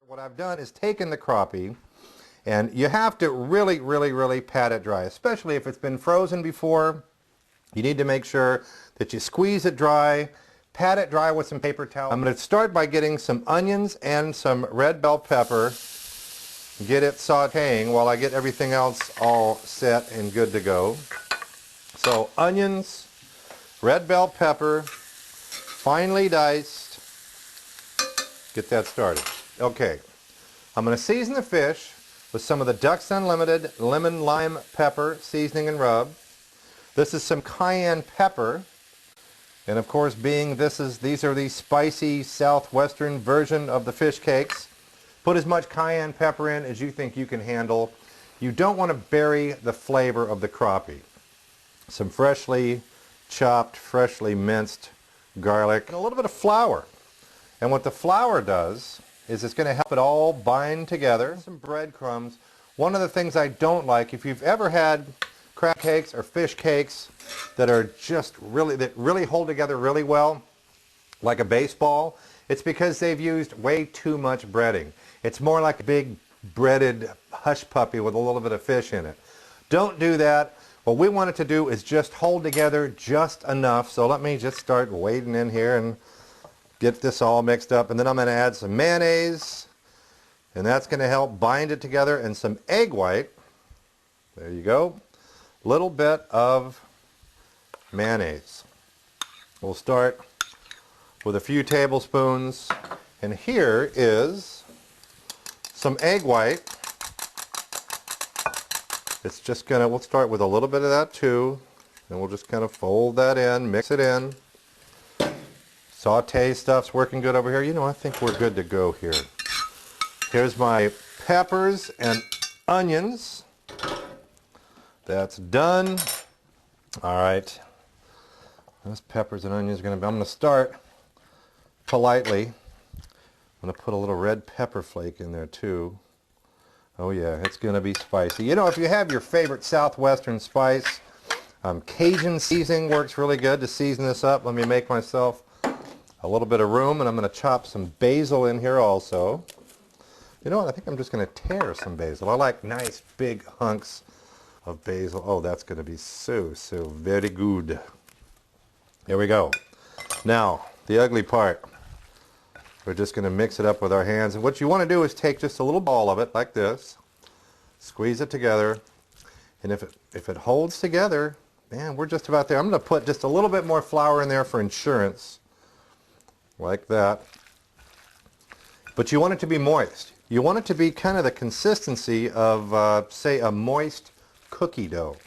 What I've done is taken the crappie, and you have to really pat it dry, especially if it's been frozen before. You need to make sure that you squeeze it dry, pat it dry with some paper towel. I'm going to start by getting some onions and some red bell pepper, get it sauteing while I get everything else all set and good to go. So onions, red bell pepper, finely diced. Get that started. Okay, I'm going to season the fish with some of the Ducks Unlimited lemon lime pepper seasoning and rub. This is some cayenne pepper, and of course, being these are the spicy Southwestern version of the fish cakes. Put as much cayenne pepper in as you think you can handle. You don't want to bury the flavor of the crappie. Some freshly chopped, freshly minced garlic, and a little bit of flour. And what the flour does is it's going to help it all bind together. Some breadcrumbs. One of the things I don't like, if you've ever had crab cakes or fish cakes that are just really hold together really well, like a baseball, it's because they've used way too much breading. It's more like a big breaded hush puppy with a little bit of fish in it. Don't do that. What we want it to do is just hold together just enough. So let me just start wading in here and get this all mixed up, and then I'm going to add some mayonnaise, and that's going to help bind it together, and some egg white. There you go. Little bit of mayonnaise. We'll start with a few tablespoons, and here is some egg white. It's just going to, we'll start with a little bit of that too, and we'll just kind of fold that in, mix it in. Saute stuff's working good over here. You know, I think we're good to go here. Here's my peppers and onions. That's done. All right. Those peppers and onions are going to be, I'm going to start politely. I'm going to put a little red pepper flake in there too. Oh yeah, it's going to be spicy. You know, if you have your favorite Southwestern spice, Cajun seasoning works really good to season this up. Let me make myself a little bit of room, and I'm going to chop some basil in here also. You know what? I think I'm just going to tear some basil. I like nice big hunks of basil. Oh, that's going to be so very good. There we go. Now, the ugly part. We're just going to mix it up with our hands. And what you want to do is take just a little ball of it like this, squeeze it together, and if it holds together, man, we're just about there. I'm going to put just a little bit more flour in there for insurance. Like that. But you want it to be moist. You want it to be kind of the consistency of, say, a moist cookie dough.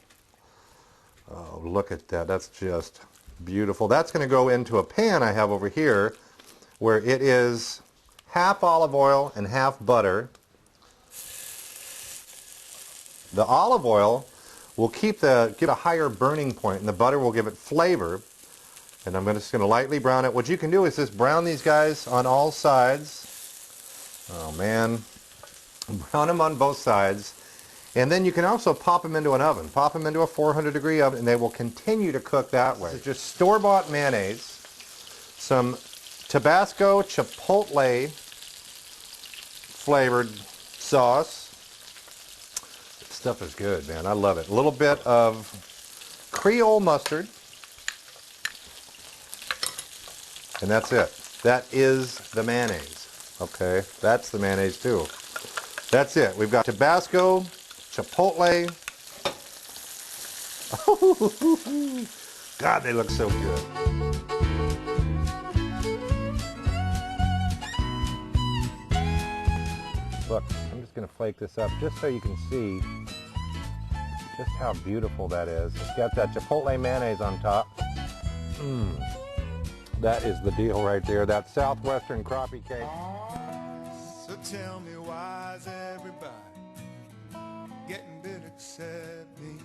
Oh, look at that. That's just beautiful. That's going to go into a pan I have over here where it is half olive oil and half butter. The olive oil will give a higher burning point, and the butter will give it flavor. And I'm just going to lightly brown it. What you can do is just brown these guys on all sides. Oh man. Brown them on both sides. And then you can also pop them into an oven. Pop them into a 400-degree oven, and they will continue to cook that way. This is just store-bought mayonnaise, some Tabasco Chipotle flavored sauce. This stuff is good, man. I love it. A little bit of Creole mustard. And that's it. That is the mayonnaise. Okay, that's the mayonnaise too. That's it. We've got Tabasco, Chipotle. God, they look so good. Look, I'm just going to flake this up just so you can see just how beautiful that is. It's got that Chipotle mayonnaise on top. That is the deal right there. That Southwestern crappie cake. So tell me, why is everybody getting bit except me?